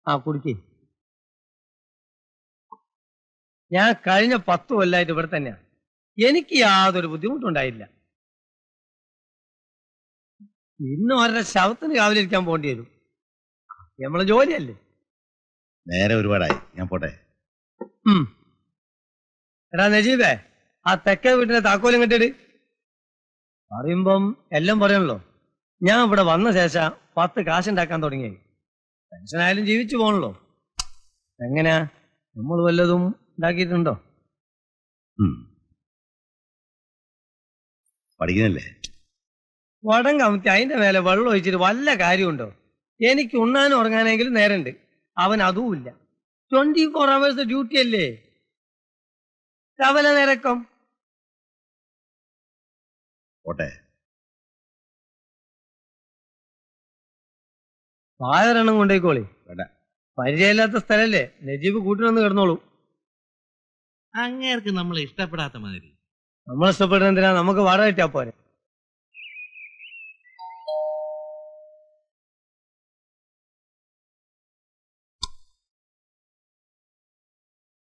ആ കുടിക്കേ. ഞാൻ കഴിഞ്ഞ 10 കൊല്ലമായിട്ട് ഇവിടെ തന്നെയാ. എനിക്ക് യാതൊരു ബുദ്ധിമുട്ടുണ്ടായില്ല. ഇന്ന് അവരുടെ ശവത്തിന് കാവലിരിക്കാൻ ഇരിക്കാൻ പോകേണ്ടി വരും. നമ്മളെ ജോലിയല്ലേ. നേരെ ഒരുപാടായി, ഞാൻ പോട്ടെ. എടാ നജീബേ, ആ തെക്കേ വീട്ടിലെ താക്കോലും കെട്ടിട്. പറയുമ്പം എല്ലാം പറയണല്ലോ. ഞാൻ ഇവിടെ വന്ന ശേഷം 10 കാശുണ്ടാക്കാൻ തുടങ്ങി. ടെൻഷനായാലും ജീവിച്ചു പോകണല്ലോ. എങ്ങനെയാ, നമ്മൾ വല്ലതും ഉണ്ടാക്കിയിട്ടുണ്ടോ? പഠിക്കുന്നില്ലേ? വടം കമത്തി അതിന്റെ മേലെ വെള്ളം ഒഴിച്ചിട്ട് വല്ല കാര്യമുണ്ടോ? എനിക്ക് ഉണ്ണാനും ഉറങ്ങാനെങ്കിലും നേരമുണ്ട്. അവൻ അതുമില്ല. 24 hours ഡ്യൂട്ടി അല്ലേ. കവല നിരക്കം. പോട്ടെ. പായറെണ്ണം കൊണ്ടേക്കോളി. പരിചയമില്ലാത്ത സ്ഥലല്ലേ. നജീബ് കൂട്ടിനൊന്ന് കിടന്നോളൂ. അങ്ങേർക്ക് നമ്മൾ ഇഷ്ടപ്പെടാത്ത മാതിരി. നമ്മൾ ഇഷ്ടപ്പെടുന്ന എന്തിനാ? നമുക്ക് വാടക കിട്ടിയാ പോരെ.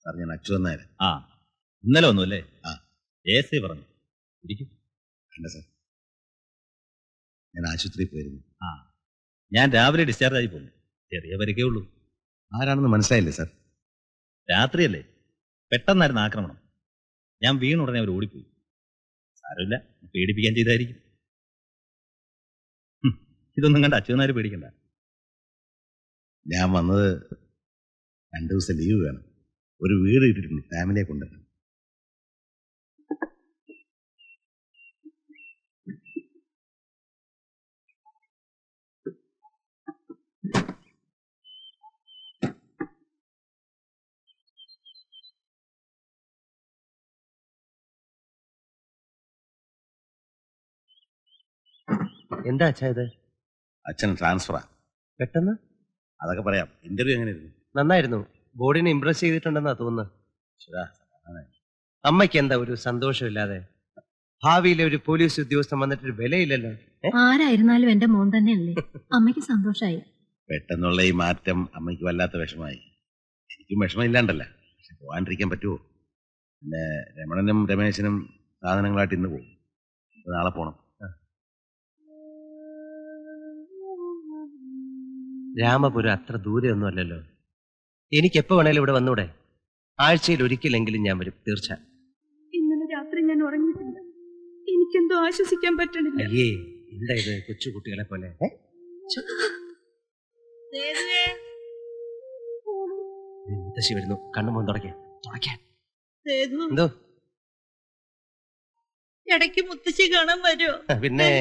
സാർ, ഞാൻ അച്ചു വന്നായിരുന്നു. ആ, ഇന്നലെ ഒന്നുമല്ലേ? ആ, AC പറഞ്ഞു. അല്ല സാർ, ഞാൻ ആശുപത്രിയിൽ പോയിരുന്നു. ആ, ഞാൻ രാവിലെ ഡിസ്ചാർജ് ആയി പോന്നു. ചെറിയ പരിക്കേ ഉള്ളൂ. ആരാണെന്ന് മനസ്സിലായില്ലേ സാർ? രാത്രിയല്ലേ, പെട്ടെന്നായിരുന്നു ആക്രമണം. ഞാൻ വീണുടനെ അവർ ഓടിപ്പോയി. സാരമില്ല, പേടിപ്പിക്കാൻ ചെയ്തായിരിക്കും. ഇതൊന്നും കണ്ട അച്ഛനാര് പേടിക്കണ്ട. ഞാൻ വന്നത് 2 ദിവസം ലീവ് വേണം. ഒരു വീട് ഇട്ടിട്ടുണ്ട്, ഫാമിലിയെ കൊണ്ടുവരണം. എന്താ അച്ഛാ ഇത്? അച്ഛൻ ട്രാൻസ്ഫറാ. പെട്ടെന്ന്? അതൊക്കെ പറയാം. ഇന്റർവ്യൂ എങ്ങനെയായിരുന്നു? നന്നായിരുന്നു. ബോർഡിനെ ഇംപ്രസ് ചെയ്തിട്ടുണ്ടെന്നാ തോന്നുന്നു. അമ്മയ്ക്ക് എന്താ ഒരു സന്തോഷമില്ലാതെ? ഭാവിയിലെ ഒരു പോലീസ് ഉദ്യോഗസ്ഥൻ വന്നിട്ടൊരു വിലയില്ലല്ലോ. ആരായിരുന്നാലും എന്റെ മോൻ തന്നെയല്ലേ. അമ്മയ്ക്ക് സന്തോഷായി. പെട്ടെന്നുള്ള ഈ മാറ്റം അമ്മയ്ക്ക് വല്ലാത്ത വിഷമായി. എനിക്കും വിഷമമില്ലാണ്ടല്ല, പക്ഷെ പോകാണ്ടിരിക്കാൻ പറ്റുമോ? പിന്നെ രമണനും രമേശനും സാധനങ്ങളായിട്ട് ഇന്ന് പോകും. നാളെ പോണം. രാമപുരം അത്ര ദൂരെയൊന്നും അല്ലല്ലോ. എനിക്ക് എപ്പോ വേണേലും ഇവിടെ വന്നൂടെ? ആഴ്ചയിൽ ഒരിക്കലെങ്കിലും ഞാൻ വരും, തീർച്ച. ഇന്നലെ രാത്രി ഞാൻ ഉറങ്ങിയിട്ടില്ല. എനിക്കെന്തോ ആശ്വസിക്കാൻ പറ്റണില്ല. അയ്യേ, എന്താ ഇത് കൊച്ചു കുട്ടികളെ പോലെ? മുത്തശ്ശി വരുന്നു. കണ്ണു മോൻ തുടയ്ക്കാൻ. എന്തോ? ഇടയ്ക്ക് മുത്തശ്ശി കാണാൻ വരുമോ? പിന്നെ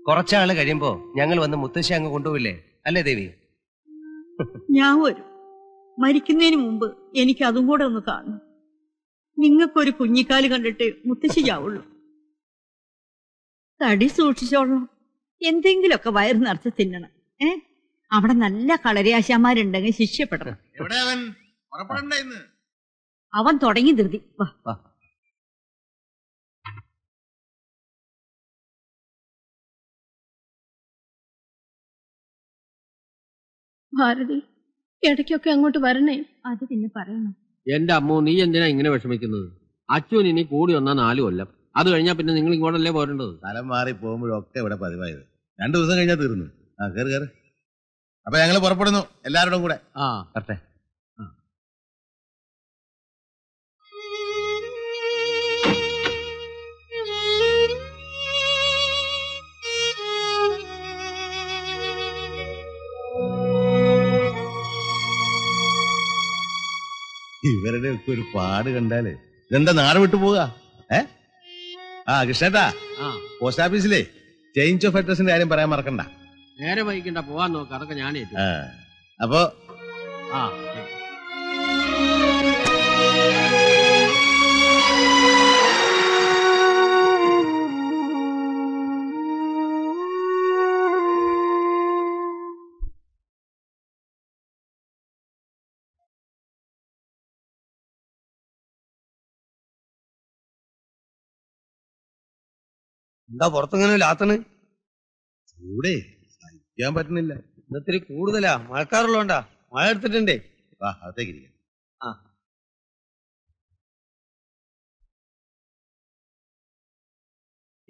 കുറച്ചാള് കഴിയുമ്പോ ഞങ്ങൾ വന്ന് മുത്തശ്ശി അങ്ങ് കൊണ്ടുപോയില്ലേ, അല്ലേ ദേവി? ഞാൻ വരും. മരിക്കുന്നതിന് മുമ്പ് എനിക്ക് അതും കൂടെ ഒന്ന് കാണണം. നിങ്ങൾക്കൊരു കുഞ്ഞിക്കാല് കണ്ടിട്ട് മുത്തശ്ശി ചാവുള്ളൂ. തടി സൂക്ഷിച്ചോളണം. എന്തെങ്കിലുമൊക്കെ വയറ് നിറച്ച് തിന്നണം. അവിടെ നല്ല കളരിയാശാന്മാരുണ്ടെങ്കിൽ ശിക്ഷപ്പെടണം. അവൻ തുടങ്ങി ധൃതി. വാ. ഭാരതി, ഇടയ്ക്കൊക്കെ അങ്ങോട്ട് വരണേ. അത് പിന്നെ പറയണം. എന്റെ അമ്മോ, നീ എന്തിനാ ഇങ്ങനെ വിഷമിക്കുന്നത്? അച്ഛൻ ഇനി കൂടി വന്നാ 4 കൊല്ലം. അത് കഴിഞ്ഞാ പിന്നെ നിങ്ങൾ ഇങ്ങോട്ടല്ലേ പോരേണ്ടത്? സ്ഥലം മാറി പോകുമ്പോഴൊക്കെ ഇവിടെ പതിവായത്. 2 ദിവസം കഴിഞ്ഞാൽ തീർന്നു. ആ, കയറി. അപ്പൊ ഞങ്ങൾ പുറപ്പെടുന്നു, എല്ലാവരോടും കൂടെ. ആ, വരട്ടെ. ഇവരുടെ ഒക്കെ ഒരു പാട് കണ്ടാല് ഇതെന്താ നാട് വിട്ടു പോവുക? കൃഷ്ണേട്ടാ, പോസ്റ്റ് ഓഫീസിലെ ചേഞ്ച് ഓഫ് അഡ്രസിന്റെ കാര്യം പറയാൻ മറക്കണ്ട. നേരെ വൈകിണ്ട, പോവാൻ നോക്ക്. അതൊക്കെ ഞാനേ. അപ്പോ എന്താ പുറത്തിങ്ങനെ ലാത്തണ്? ചൂടേ സഹിക്കാൻ പറ്റുന്നില്ല. ഇന്നത്തിരി കൂടുതലാ, മഴക്കാറുള്ളോണ്ടാ. മഴ എടുത്തിട്ടുണ്ടേ. വാ അകത്തേക്ക് ഇരിക്കാം. ആ.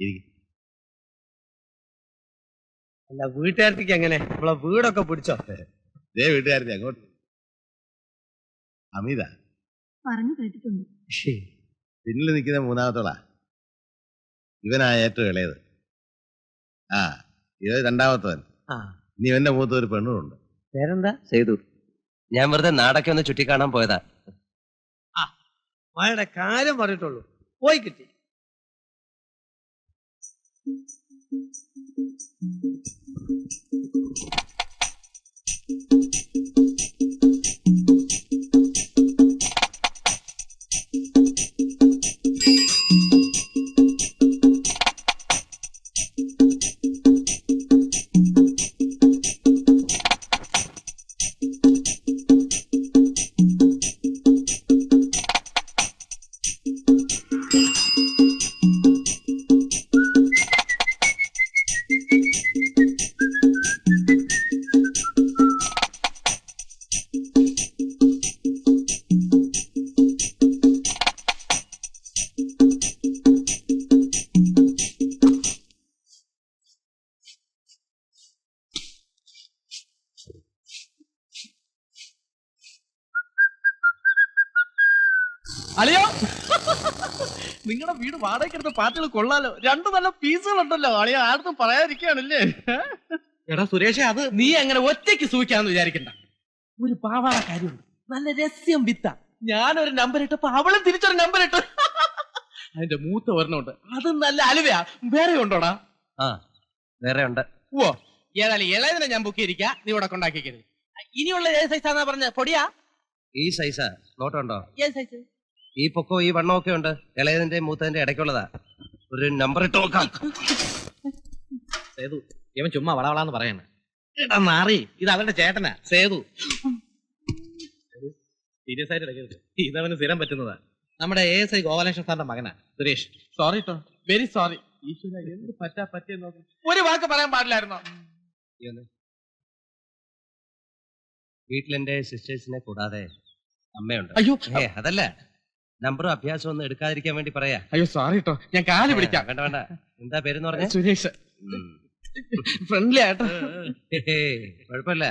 ഇരിക്ക്. അല്ല വീട്ടുകാരത്തേക്ക് എങ്ങനെ നമ്മളെ വീടൊക്കെ പിടിച്ചോ? ദേ വീട്ടുകാരത്തി അങ്ങോട്ട്. അമിത പറഞ്ഞു കേട്ടിട്ടുണ്ട്. പിന്നിൽ നിൽക്കുന്ന മൂന്നാമത്തോളാ. ഇവനാ ഏറ്റവും ഇളയത്. ആ ഇത് രണ്ടാമത്തവൻ. ആ ഇനി ഇവന്റെ മൂത്ത ഒരു പെണ്ണുണ്ട്. പേരെന്താ? സേതു. ഞാൻ വെറുതെ നാടൊക്കെ ഒന്ന് ചുറ്റിക്കാണാൻ പോയതാ. മഴയുടെ കാര്യം പറഞ്ഞിട്ടുള്ളൂ, പോയി കിട്ടി. അളിയോ, നിങ്ങളുടെ വീട് വാടകയ്ക്കെടുത്ത പാർട്ടികൾ കൊള്ളാലോ. രണ്ടു നല്ല പീസുകൾ ഉണ്ടല്ലോ. അളിയോ ആർക്കും പറയാതിരിക്കുകയാണല്ലേ. എടാ സുരേഷ്, അത് നീ അങ്ങനെ ഒറ്റയ്ക്ക് സൂക്ഷിക്കാന്ന് വിചാരിക്കണ്ട. ഒരു പാവാട കാര്യമുണ്ട്, നല്ല രസ്യം വിത്ത. ഞാനൊരു നമ്പർ ഇട്ടപ്പോ അവളും തിരിച്ചൊരു നമ്പർ ഇട്ടു. അതിന്റെ മൂത്ത ഒരെണ്ണമുണ്ട്, അത് നല്ല അലുവയാ. വേറെ ഉണ്ടോടാ? ആ വേറെ ഉണ്ട്. ഓ ഏതായാലും ഇളയതിനെ ഞാൻ ബുക്ക് ചെയ്തിരിക്കാ. നീ ഇവിടെ കൊണ്ടാക്കിക്കരുത്. ഇനിയുള്ള ഏത് സൈസാന്നാ പറഞ്ഞ? പൊടിയാ? ഈ സൈസാ നോട്ടുണ്ടോ? ഏത് സൈസ്? ഈ പൊക്കോ ഈ വണ്ണവും ഒക്കെ ഉണ്ട്. ഇളയതിന്റെ മൂത്തതിന്റെ ഇടയ്ക്കുള്ളതാ. ഒരു നമ്പർ ഇട്ട് നോക്കാം. സേതു, ഇവൻ ചുമ്മാ വളവളാന്ന് പറയണ. എടാ മാറി, ഇത് അവന്റെ ചേട്ടനാ സേതു. സീരിയസ് ആയിട്ട് എടുക്കരുത്, ഇതവന് സ്ഥിരം പറ്റുന്നതാ. നമ്മുടെ ASI ഗോപാലകൃഷ്ണൻ സാറിന്റെ മകനാ സുരേഷ്. സോറി കേട്ടോ, വെരി സോറി. ഈശ്വര, എന്ത് പറ്റിയെന്ന് നോക്കി. ഒരു വാക്ക് പറയാൻ പാടില്ലായിരുന്നോ? വീട്ടിലെന്റെ സിസ്റ്റേഴ്സിനെ കൂടാതെ അമ്മയുണ്ട്. അയ്യോ അതല്ല, നമ്പറും അഭ്യാസം ഒന്നും എടുക്കാതിരിക്കാൻ വേണ്ടി പറയാ. അയ്യോ സോറി കേട്ടോ, ഞാൻ കാല് പിടിക്കാം. വേണ്ട വേണ്ട. എന്താ പേരെന്ന് പറഞ്ഞ? സുരേഷ്. ഫ്രണ്ട്ലി ആയിട്ടോ. കുഴപ്പമില്ല.